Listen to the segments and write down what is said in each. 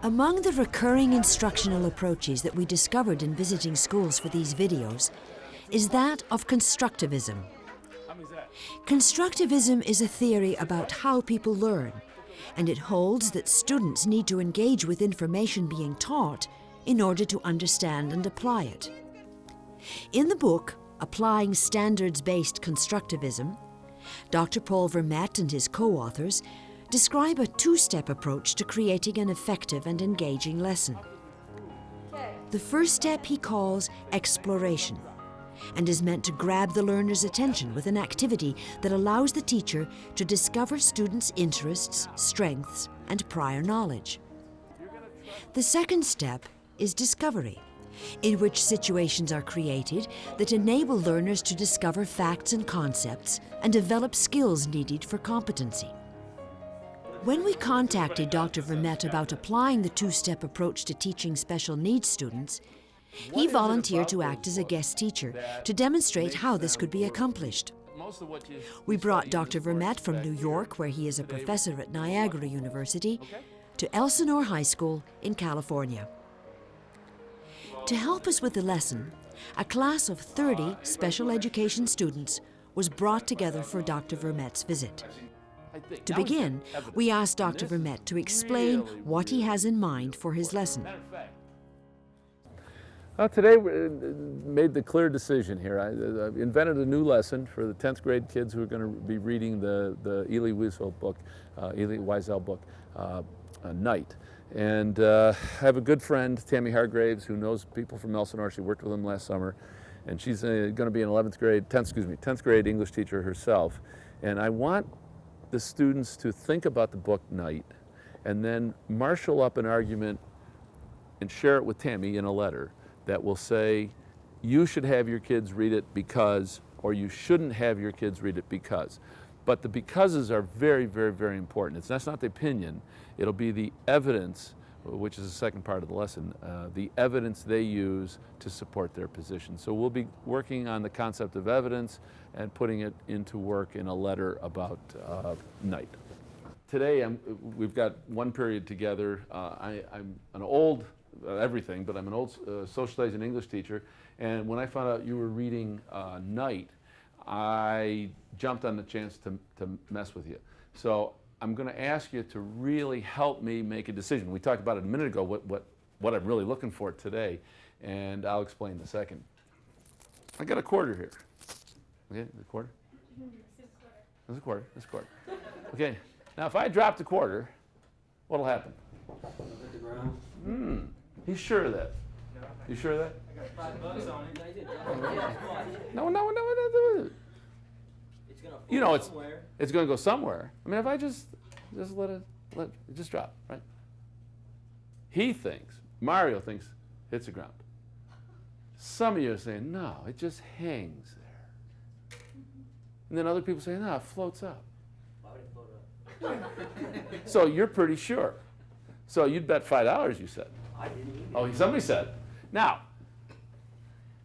Among the recurring instructional approaches that we discovered in visiting schools for these videos is that of Constructivism. Constructivism is a theory about how people learn, and it holds that students need to engage with information being taught in order to understand and apply it. In the book, Applying Standards-Based Constructivism, Dr. Paul Vermette and his co-authors describe a two-step approach to creating an effective and engaging lesson. The first step he calls exploration, and is meant to grab the learner's attention with an activity that allows the teacher to discover students' interests, strengths, and prior knowledge. The second step is discovery, in which situations are created that enable learners to discover facts and concepts and develop skills needed for competency. When we contacted Dr. Vermette about applying the two-step approach to teaching special needs students, he volunteered to act as a guest teacher to demonstrate how this could be accomplished. We brought Dr. Vermette from New York, where he is a professor at Niagara University, to Elsinore High School in California. To help us with the lesson, a class of 30 special education students was brought together for Dr. Vermette's visit. To begin, we asked Dr. Vermette to explain what he has in mind for his lesson. Today we made the clear decision here. I invented a new lesson for the 10th grade kids who are going to be reading the Elie Wiesel book, Night. And I have a good friend, Tammy Hargraves, who knows people from Elsinore. She worked with them last summer. And she's going to be an 10th grade English teacher herself. And I want the students to think about the book Night and then marshal up an argument and share it with Tammy in a letter that will say, you should have your kids read it because, or you shouldn't have your kids read it because. But the becauses are very, very, very important. That's not the opinion. It'll be the evidence, which is the second part of the lesson, the evidence they use to support their position. So we'll be working on the concept of evidence and putting it into work in a letter about Night. Today we've got one period together. I'm an old everything, but I'm an old socializing English teacher, and when I found out you were reading Night, I jumped on the chance to mess with you. So I'm going to ask you to really help me make a decision. We talked about it a minute ago, what I'm really looking for today, and I'll explain in a second. I got a quarter here. Okay, the quarter? There's a quarter. There's a quarter. Okay, now if I drop the quarter, what'll happen? Hit the ground. He's sure of that. You sure of that? I got $5 on it. I did. No. It's gonna You know, fall it's somewhere. it's going to go somewhere. I mean, if I just let it just drop, right? Mario thinks hits the ground. Some of you are saying, no, it just hangs there. And then other people say, no, it floats up. Why would it float up? So you're pretty sure. So you'd bet $5, you said. I didn't either. Oh, somebody said. Now,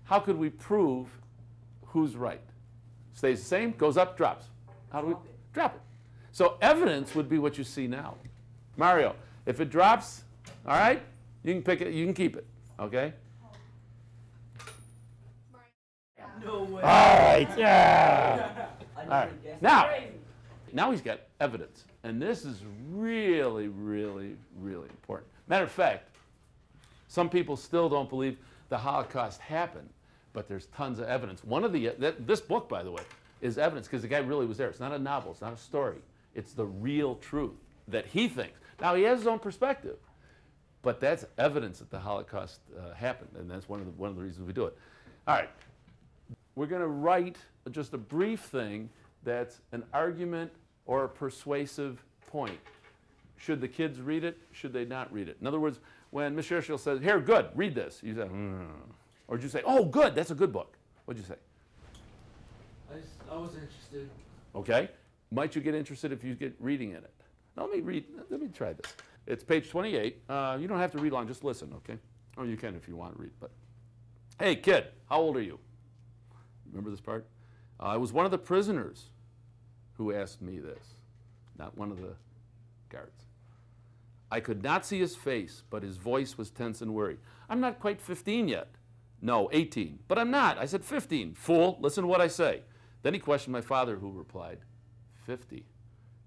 how could we prove who's right? Stays the same, goes up, drops. How do we drop it? So evidence would be what you see now. Mario, if it drops, all right, you can pick it, you can keep it, okay? No way. All right, yeah. I All right. Now he's got evidence, and this is really, really, really important. Matter of fact, some people still don't believe the Holocaust happened, but there's tons of evidence. This book, by the way, is evidence because the guy really was there. It's not a novel. It's not a story. It's the real truth that he thinks. Now, he has his own perspective, but that's evidence that the Holocaust happened, and that's one of the reasons we do it. All right. We're going to write just a brief thing that's an argument or a persuasive point. Should the kids read it? Should they not read it? In other words, when Ms. Scherschel says, here, good, read this, you say, Or did you say, oh, good, that's a good book? What'd you say? I was interested. Okay. Might you get interested if you get reading in it? Now, let me try this. It's page 28. You don't have to read long, just listen, okay? Or you can if you want to read, but. Hey, kid, how old are you? Remember this part? I was one of the prisoners who asked me this, not one of the guards. I could not see his face, but his voice was tense and worried. I'm not quite 15 yet. No, 18. But I'm not. I said 15. Fool, listen to what I say. Then he questioned my father, who replied, 50.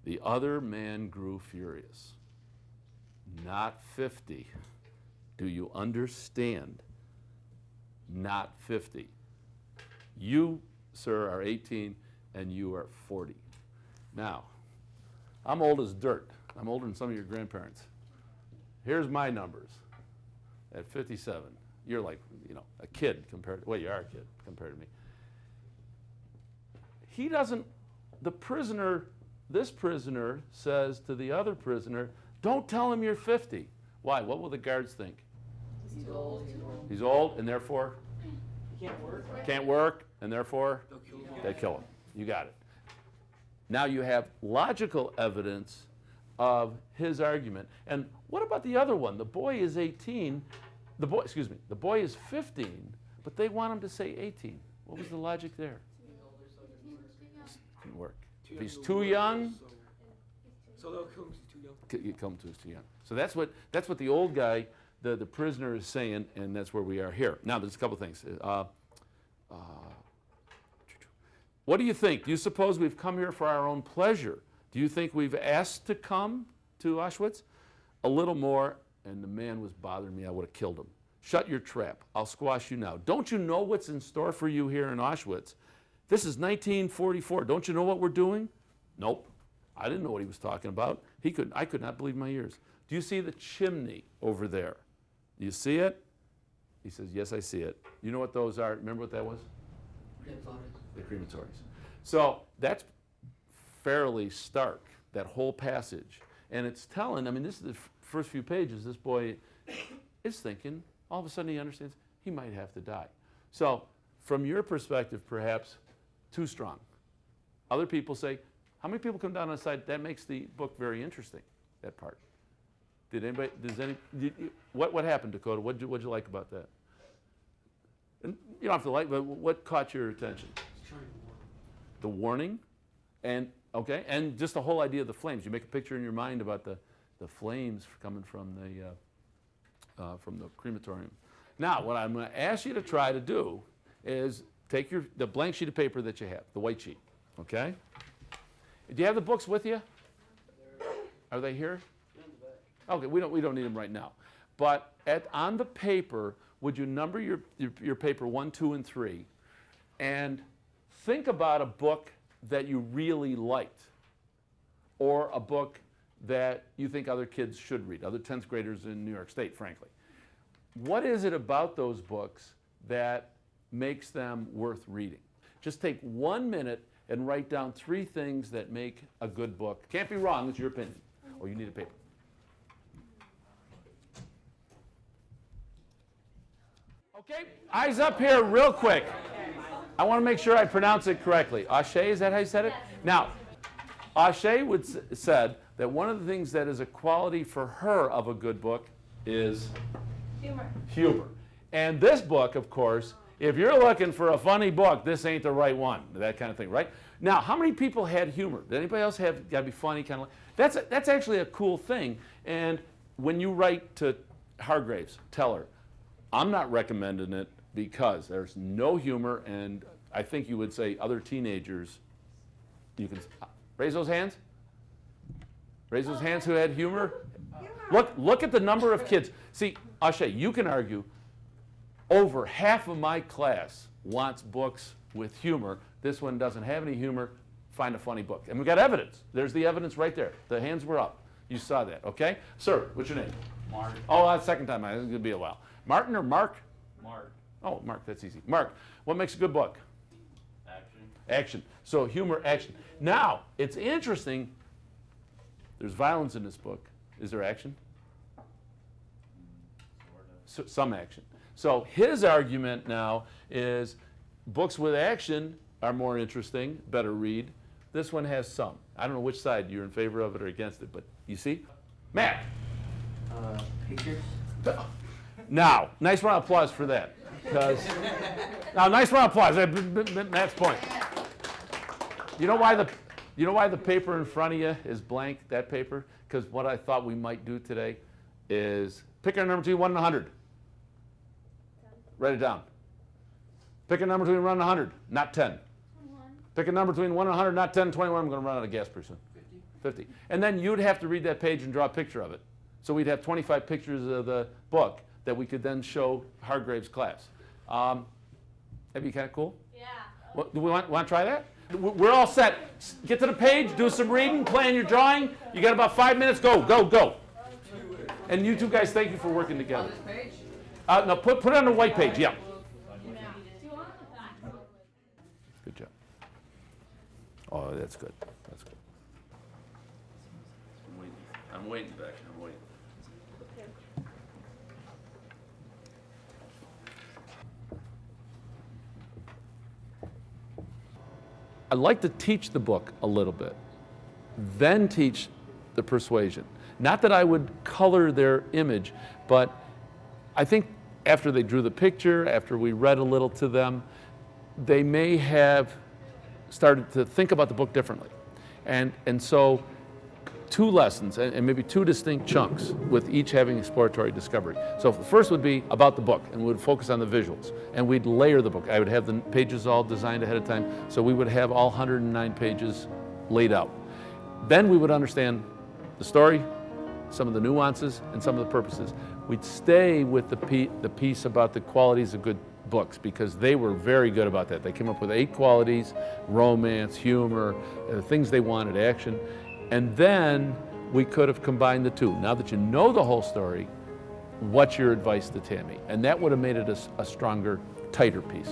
The other man grew furious. Not 50. Do you understand? Not 50. You, sir, are 18 and you are 40. Now, I'm old as dirt. I'm older than some of your grandparents. Here's my numbers. At 57, you're like, a kid compared to, well, you are a kid compared to me. He doesn't, this prisoner says to the other prisoner, don't tell him you're 50. Why? What will the guards think? He's old. He's old, and therefore? He can't work. Can't work, and therefore? They kill him. You got it. Now you have logical evidence of his argument. And what about the other one? The boy is 18. The boy is 15, but they want him to say 18. What was the logic there? Didn't work. If he's too young, So they'll kill him 'cause he's too young. you come to us too young. So that's what the old guy, the prisoner, is saying, and that's where we are here. Now there's a couple things. What do you think? Do you suppose we've come here for our own pleasure? Do you think we've asked to come to Auschwitz? A little more, and the man was bothering me. I would have killed him. Shut your trap. I'll squash you now. Don't you know what's in store for you here in Auschwitz? This is 1944. Don't you know what we're doing? Nope. I didn't know what he was talking about. I could not believe my ears. Do you see the chimney over there? Do you see it? He says, yes, I see it. You know what those are? Remember what that was? The crematories. So that's fairly stark, that whole passage. And it's telling, this is the first few pages, this boy is thinking, all of a sudden he understands he might have to die. So from your perspective, perhaps too strong. Other people say, how many people come down on the side? That makes the book very interesting, that part. What happened, Dakota? What'd you like about that? And you don't have to like, but what caught your attention? The warning, and okay, and just the whole idea of the flames. You make a picture in your mind about the flames coming from the crematorium. Now, what I'm going to ask you to try to do is take the blank sheet of paper that you have, the white sheet, okay? Do you have the books with you? Are they here? Okay, we don't need them right now. But on the paper, would you number your paper 1, 2, and 3, and think about a book that you really liked, or a book that you think other kids should read, other 10th graders in New York State, frankly. What is it about those books that makes them worth reading? Just take 1 minute and write down 3 things that make a good book. Can't be wrong, it's your opinion. Oh, you need a paper. Okay, eyes up here real quick. I want to make sure I pronounce it correctly. Ashe, is that how you said it? Now, Ashe said that one of the things that is a quality for her of a good book is humor. And this book, of course, if you're looking for a funny book, this ain't the right one, that kind of thing, right? Now, how many people had humor? Did anybody else have got to be funny, kind of like? That's actually a cool thing. And when you write to Hargraves, tell her, I'm not recommending it because there's no humor, and I think you would say other teenagers, you can raise those hands. Raise those hands who had humor. Look at the number of kids. See, Ashe, you can argue over half of my class wants books with humor. This one doesn't have any humor. Find a funny book. And we've got evidence. There's the evidence right there. The hands were up. You saw that, okay? Sir, what's your name? Mark. Oh, that's the second time. It's going to be a while. Martin or Mark? Mark. Oh, Mark, that's easy. Mark, what makes a good book? Action. Action. So humor, action. Now, it's interesting. There's violence in this book. Is there action? Sort of. So, some action. So his argument now is books with action are more interesting, better read. This one has some. I don't know which side you're in favor of it or against it, but you see? Matt. Pictures. Now, nice round of applause for that. Now, nice round of applause. Matt's point. You know why You know why the paper in front of you is blank, that paper? Because what I thought we might do today is pick a number between 1 and 100. Write it down. Pick a number between 1 and 100, not 10. 21. Pick a number between 1 and 100, not 10, 21. I'm going to run out of gas pretty soon. 50. And then you'd have to read that page and draw a picture of it. So we'd have 25 pictures of the book that we could then show Hargrave's class. That'd be kind of cool. Yeah. What, do we want to try that? We're all set. Get to the page, do some reading, plan your drawing. You got about 5 minutes. Go, go, go. And you two guys, thank you for working together. No, put it on the white page. Yeah. Do you want the back? Good job. Oh, that's good. That's good. I'm waiting back. I'm waiting. I like to teach the book a little bit, then teach the persuasion. Not that I would color their image, but I think after they drew the picture, after we read a little to them, they may have started to think about the book differently. And so 2 lessons and maybe 2 distinct chunks with each having exploratory discovery. So the first would be about the book, and we would focus on the visuals, and we'd layer the book. I would have the pages all designed ahead of time, so we would have all 109 pages laid out. Then we would understand the story, some of the nuances, and some of the purposes. We'd stay with the piece about the qualities of good books, because they were very good about that. They came up with 8 qualities: romance, humor, things they wanted, action. And then we could have combined the 2. Now that you know the whole story, what's your advice to Tammy? And that would have made it a stronger, tighter piece.